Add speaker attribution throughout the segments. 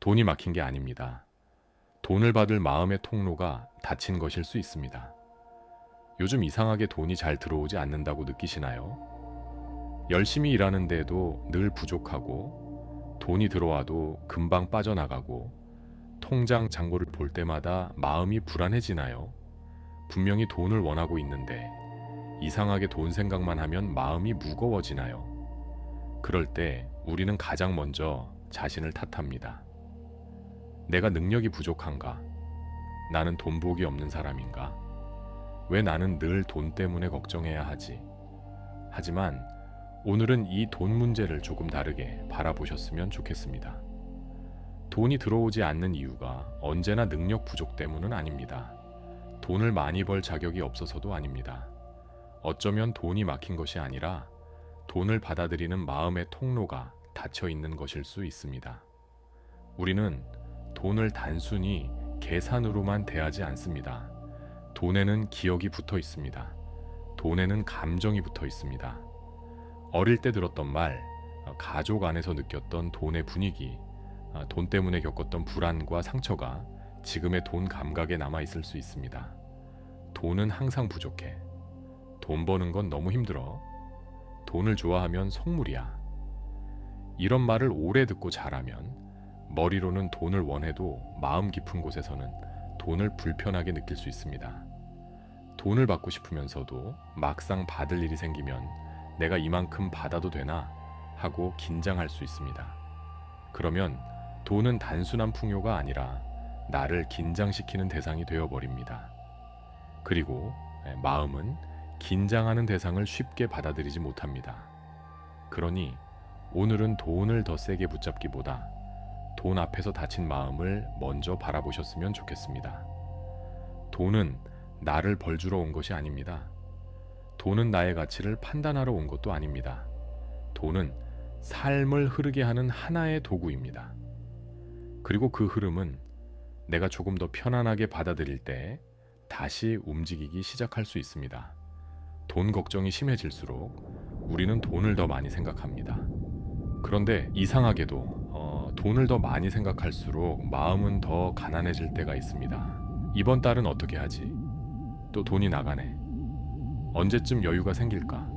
Speaker 1: 돈이 막힌 게 아닙니다. 돈을 받을 마음의 통로가 닫힌 것일 수 있습니다. 요즘 이상하게 돈이 잘 들어오지 않는다고 느끼시나요? 열심히 일하는데도 늘 부족하고, 돈이 들어와도 금방 빠져나가고, 통장 잔고를 볼 때마다 마음이 불안해지나요? 분명히 돈을 원하고 있는데 이상하게 돈 생각만 하면 마음이 무거워지나요? 그럴 때 우리는 가장 먼저 자신을 탓합니다. 내가 능력이 부족한가? 나는 돈복이 없는 사람인가? 왜 나는 늘 돈 때문에 걱정해야 하지? 하지만 오늘은 이 돈 문제를 조금 다르게 바라보셨으면 좋겠습니다. 돈이 들어오지 않는 이유가 언제나 능력 부족 때문은 아닙니다. 돈을 많이 벌 자격이 없어서도 아닙니다. 어쩌면 돈이 막힌 것이 아니라 돈을 받아들이는 마음의 통로가 닫혀 있는 것일 수 있습니다. 우리는 돈을 단순히 계산으로만 대하지 않습니다. 돈에는 기억이 붙어 있습니다. 돈에는 감정이 붙어 있습니다. 어릴 때 들었던 말, 가족 안에서 느꼈던 돈의 분위기, 돈 때문에 겪었던 불안과 상처가 지금의 돈 감각에 남아 있을 수 있습니다. 돈은 항상 부족해. 돈 버는 건 너무 힘들어. 돈을 좋아하면 속물이야. 이런 말을 오래 듣고 자라면 머리로는 돈을 원해도 마음 깊은 곳에서는 돈을 불편하게 느낄 수 있습니다. 돈을 받고 싶으면서도 막상 받을 일이 생기면 내가 이만큼 받아도 되나 하고 긴장할 수 있습니다. 그러면 돈은 단순한 풍요가 아니라 나를 긴장시키는 대상이 되어버립니다. 그리고 마음은 긴장하는 대상을 쉽게 받아들이지 못합니다. 그러니 오늘은 돈을 더 세게 붙잡기보다 돈 앞에서 다친 마음을 먼저 바라보셨으면 좋겠습니다. 돈은 나를 벌주러 온 것이 아닙니다. 돈은 나의 가치를 판단하러 온 것도 아닙니다. 돈은 삶을 흐르게 하는 하나의 도구입니다. 그리고 그 흐름은 내가 조금 더 편안하게 받아들일 때 다시 움직이기 시작할 수 있습니다. 돈 걱정이 심해질수록 우리는 돈을 더 많이 생각합니다. 그런데 이상하게도 돈을 더 많이 생각할수록 마음은 더 가난해질 때가 있습니다. 이번 달은 어떻게 하지? 또 돈이 나가네. 언제쯤 여유가 생길까?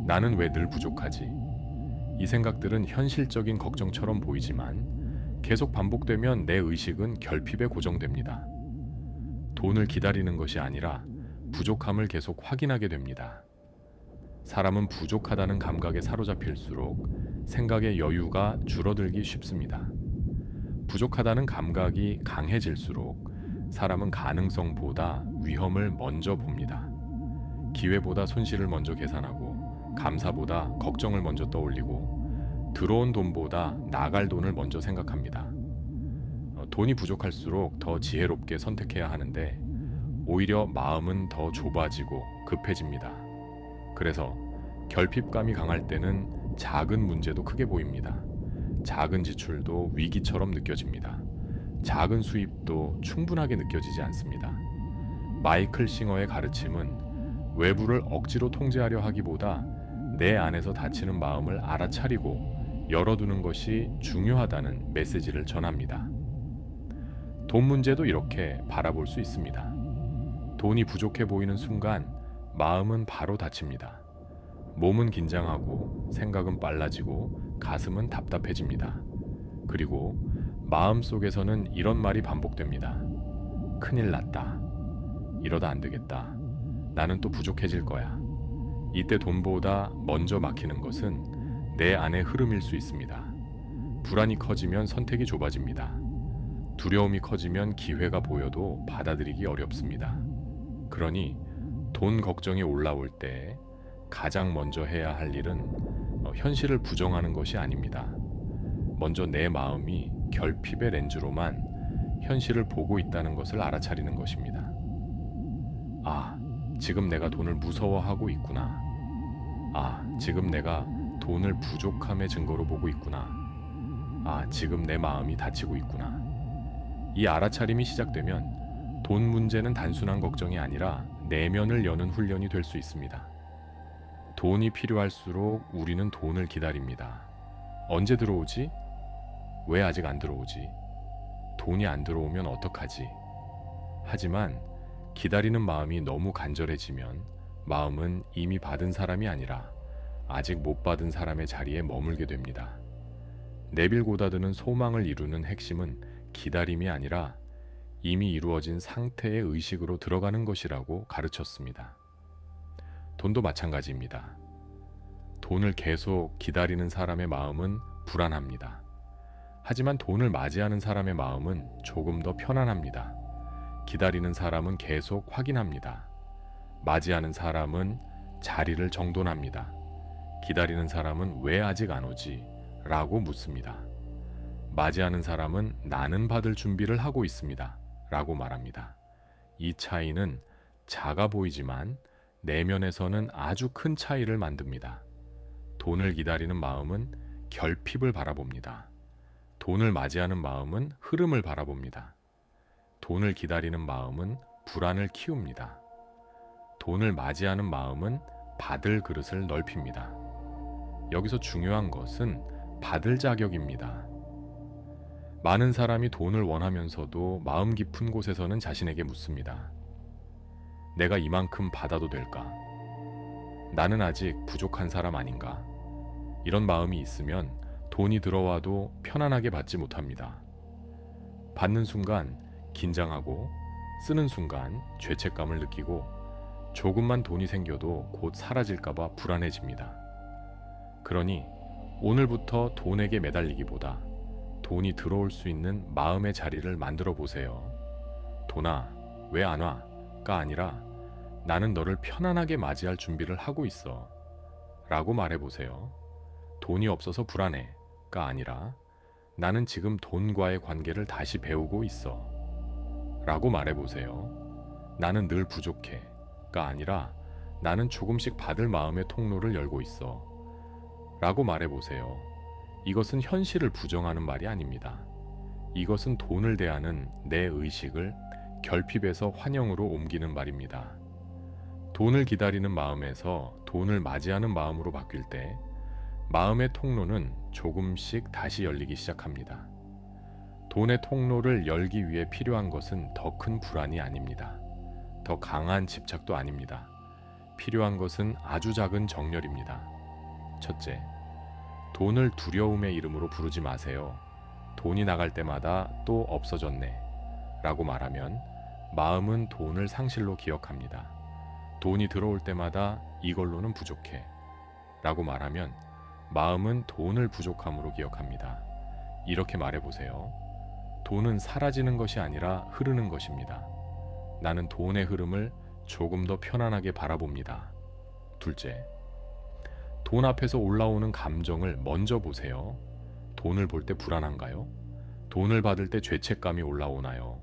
Speaker 1: 나는 왜 늘 부족하지? 이 생각들은 현실적인 걱정처럼 보이지만 계속 반복되면 내 의식은 결핍에 고정됩니다. 돈을 기다리는 것이 아니라 부족함을 계속 확인하게 됩니다. 사람은 부족하다는 감각에 사로잡힐수록 생각의 여유가 줄어들기 쉽습니다. 부족하다는 감각이 강해질수록 사람은 가능성보다 위험을 먼저 봅니다. 기회보다 손실을 먼저 계산하고 감사보다 걱정을 먼저 떠올리고 들어온 돈보다 나갈 돈을 먼저 생각합니다. 돈이 부족할수록 더 지혜롭게 선택해야 하는데 오히려 마음은 더 좁아지고 급해집니다. 그래서 결핍감이 강할 때는 작은 문제도 크게 보입니다. 작은 지출도 위기처럼 느껴집니다. 작은 수입도 충분하게 느껴지지 않습니다. 마이클 싱어의 가르침은 외부를 억지로 통제하려 하기보다 내 안에서 닫히는 마음을 알아차리고 열어두는 것이 중요하다는 메시지를 전합니다. 돈 문제도 이렇게 바라볼 수 있습니다. 돈이 부족해 보이는 순간 마음은 바로 닫힙니다. 몸은 긴장하고 생각은 빨라지고 가슴은 답답해집니다. 그리고 마음속에서는 이런 말이 반복됩니다. 큰일 났다. 이러다 안 되겠다. 나는 또 부족해질 거야. 이때 돈보다 먼저 막히는 것은 내 안의 흐름일 수 있습니다. 불안이 커지면 선택이 좁아집니다. 두려움이 커지면 기회가 보여도 받아들이기 어렵습니다. 그러니 돈 걱정이 올라올 때 가장 먼저 해야 할 일은 현실을 부정하는 것이 아닙니다. 먼저 내 마음이 결핍의 렌즈로만 현실을 보고 있다는 것을 알아차리는 것입니다. 아, 지금 내가 돈을 무서워하고 있구나. 아, 지금 내가 돈을 부족함의 증거로 보고 있구나. 아, 지금 내 마음이 다치고 있구나. 이 알아차림이 시작되면 돈 문제는 단순한 걱정이 아니라 내면을 여는 훈련이 될 수 있습니다. 돈이 필요할수록 우리는 돈을 기다립니다. 언제 들어오지? 왜 아직 안 들어오지? 돈이 안 들어오면 어떡하지? 하지만 기다리는 마음이 너무 간절해지면 마음은 이미 받은 사람이 아니라 아직 못 받은 사람의 자리에 머물게 됩니다. 내빌 고다드는 소망을 이루는 핵심은 기다림이 아니라 이미 이루어진 상태의 의식으로 들어가는 것이라고 가르쳤습니다. 돈도 마찬가지입니다. 돈을 계속 기다리는 사람의 마음은 불안합니다. 하지만 돈을 맞이하는 사람의 마음은 조금 더 편안합니다. 기다리는 사람은 계속 확인합니다. 맞이하는 사람은 자리를 정돈합니다. 기다리는 사람은 왜 아직 안 오지? 라고 묻습니다. 맞이하는 사람은 나는 받을 준비를 하고 있습니다. 라고 말합니다. 이 차이는 작아 보이지만 내면에서는 아주 큰 차이를 만듭니다. 돈을 기다리는 마음은 결핍을 바라봅니다. 돈을 맞이하는 마음은 흐름을 바라봅니다. 돈을 기다리는 마음은 불안을 키웁니다. 돈을 맞이하는 마음은 받을 그릇을 넓힙니다. 여기서 중요한 것은 받을 자격입니다. 많은 사람이 돈을 원하면서도 마음 깊은 곳에서는 자신에게 묻습니다. 내가 이만큼 받아도 될까? 나는 아직 부족한 사람 아닌가? 이런 마음이 있으면 돈이 들어와도 편안하게 받지 못합니다. 받는 순간 긴장하고 쓰는 순간 죄책감을 느끼고 조금만 돈이 생겨도 곧 사라질까봐 불안해집니다. 그러니 오늘부터 돈에게 매달리기보다 돈이 들어올 수 있는 마음의 자리를 만들어 보세요. 돈아, 왜 안 와? 가 아니라 나는 너를 편안하게 맞이할 준비를 하고 있어. 라고 말해 보세요. 돈이 없어서 불안해. 가 아니라 나는 지금 돈과의 관계를 다시 배우고 있어. 라고 말해 보세요. 나는 늘 부족해. 가 아니라 나는 조금씩 받을 마음의 통로를 열고 있어. 라고 말해 보세요. 이것은 현실을 부정하는 말이 아닙니다. 이것은 돈을 대하는 내 의식을 결핍에서 환영으로 옮기는 말입니다. 돈을 기다리는 마음에서 돈을 맞이하는 마음으로 바뀔 때 마음의 통로는 조금씩 다시 열리기 시작합니다. 돈의 통로를 열기 위해 필요한 것은 더 큰 불안이 아닙니다. 더 강한 집착도 아닙니다. 필요한 것은 아주 작은 정열입니다. 첫째, 돈을 두려움의 이름으로 부르지 마세요. 돈이 나갈 때마다 또 없어졌네 라고 말하면 마음은 돈을 상실로 기억합니다. 돈이 들어올 때마다 이걸로는 부족해 라고 말하면 마음은 돈을 부족함으로 기억합니다. 이렇게 말해보세요. 돈은 사라지는 것이 아니라 흐르는 것입니다. 나는 돈의 흐름을 조금 더 편안하게 바라봅니다. 둘째, 돈 앞에서 올라오는 감정을 먼저 보세요. 돈을 볼 때 불안한가요? 돈을 받을 때 죄책감이 올라오나요?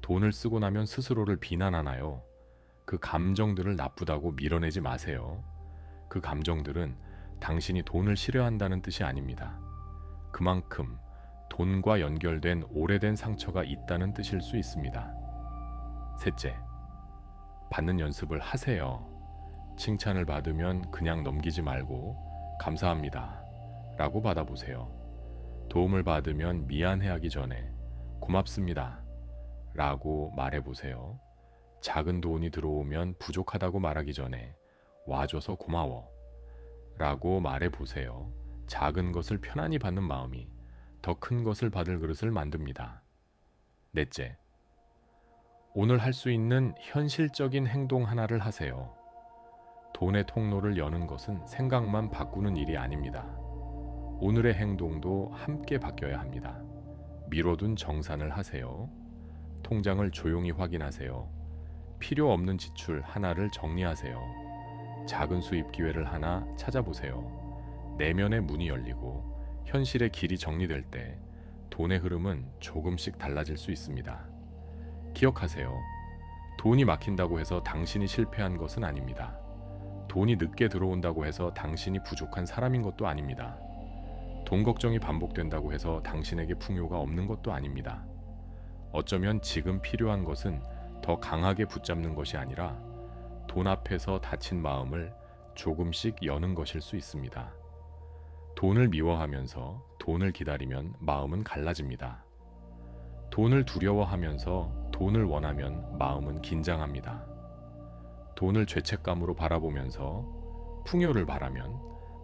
Speaker 1: 돈을 쓰고 나면 스스로를 비난하나요? 그 감정들을 나쁘다고 밀어내지 마세요. 그 감정들은 당신이 돈을 싫어한다는 뜻이 아닙니다. 그만큼 돈과 연결된 오래된 상처가 있다는 뜻일 수 있습니다. 셋째, 받는 연습을 하세요. 칭찬을 받으면 그냥 넘기지 말고 감사합니다 라고 받아보세요. 도움을 받으면 미안해하기 전에 고맙습니다 라고 말해보세요. 작은 돈이 들어오면 부족하다고 말하기 전에 와줘서 고마워 라고 말해보세요. 작은 것을 편안히 받는 마음이 더 큰 것을 받을 그릇을 만듭니다. 넷째, 오늘 할 수 있는 현실적인 행동 하나를 하세요. 돈의 통로를 여는 것은 생각만 바꾸는 일이 아닙니다. 오늘의 행동도 함께 바뀌어야 합니다. 미뤄둔 정산을 하세요. 통장을 조용히 확인하세요. 필요 없는 지출 하나를 정리하세요. 작은 수입 기회를 하나 찾아보세요. 내면의 문이 열리고 현실의 길이 정리될 때 돈의 흐름은 조금씩 달라질 수 있습니다. 기억하세요. 돈이 막힌다고 해서 당신이 실패한 것은 아닙니다. 돈이 늦게 들어온다고 해서 당신이 부족한 사람인 것도 아닙니다. 돈 걱정이 반복된다고 해서 당신에게 풍요가 없는 것도 아닙니다. 어쩌면 지금 필요한 것은 더 강하게 붙잡는 것이 아니라 돈 앞에서 닫힌 마음을 조금씩 여는 것일 수 있습니다. 돈을 미워하면서 돈을 기다리면 마음은 갈라집니다. 돈을 두려워하면서 돈을 원하면 마음은 긴장합니다. 돈을 죄책감으로 바라보면서 풍요를 바라면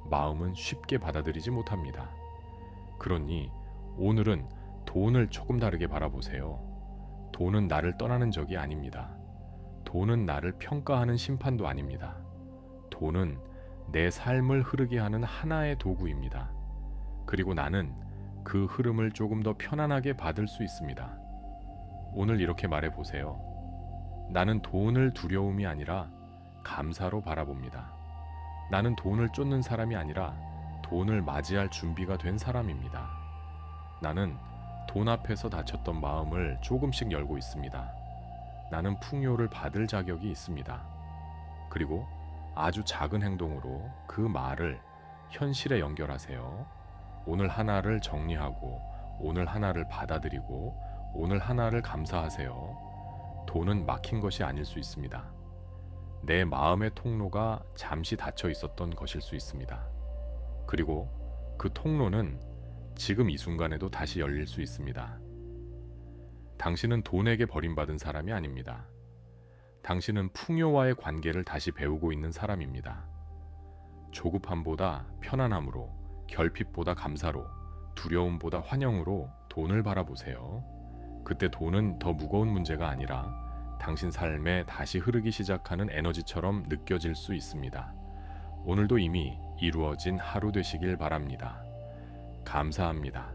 Speaker 1: 마음은 쉽게 받아들이지 못합니다. 그러니 오늘은 돈을 조금 다르게 바라보세요. 돈은 나를 떠나는 적이 아닙니다. 돈은 나를 평가하는 심판도 아닙니다. 돈은 내 삶을 흐르게 하는 하나의 도구입니다. 그리고 나는 그 흐름을 조금 더 편안하게 받을 수 있습니다. 오늘 이렇게 말해보세요. 나는 돈을 두려움이 아니라 감사로 바라봅니다. 나는 돈을 쫓는 사람이 아니라 돈을 맞이할 준비가 된 사람입니다. 나는 돈 앞에서 다쳤던 마음을 조금씩 열고 있습니다. 나는 풍요를 받을 자격이 있습니다. 그리고 아주 작은 행동으로 그 말을 현실에 연결하세요. 오늘 하나를 정리하고 오늘 하나를 받아들이고 오늘 하나를 감사하세요. 돈은 막힌 것이 아닐 수 있습니다. 내 마음의 통로가 잠시 닫혀 있었던 것일 수 있습니다. 그리고 그 통로는 지금 이 순간에도 다시 열릴 수 있습니다. 당신은 돈에게 버림받은 사람이 아닙니다. 당신은 풍요와의 관계를 다시 배우고 있는 사람입니다. 조급함보다 편안함으로, 결핍보다 감사로, 두려움보다 환영으로 돈을 바라보세요. 그때 돈은 더 무거운 문제가 아니라 당신 삶에 다시 흐르기 시작하는 에너지처럼 느껴질 수 있습니다. 오늘도 이미 이루어진 하루 되시길 바랍니다. 감사합니다.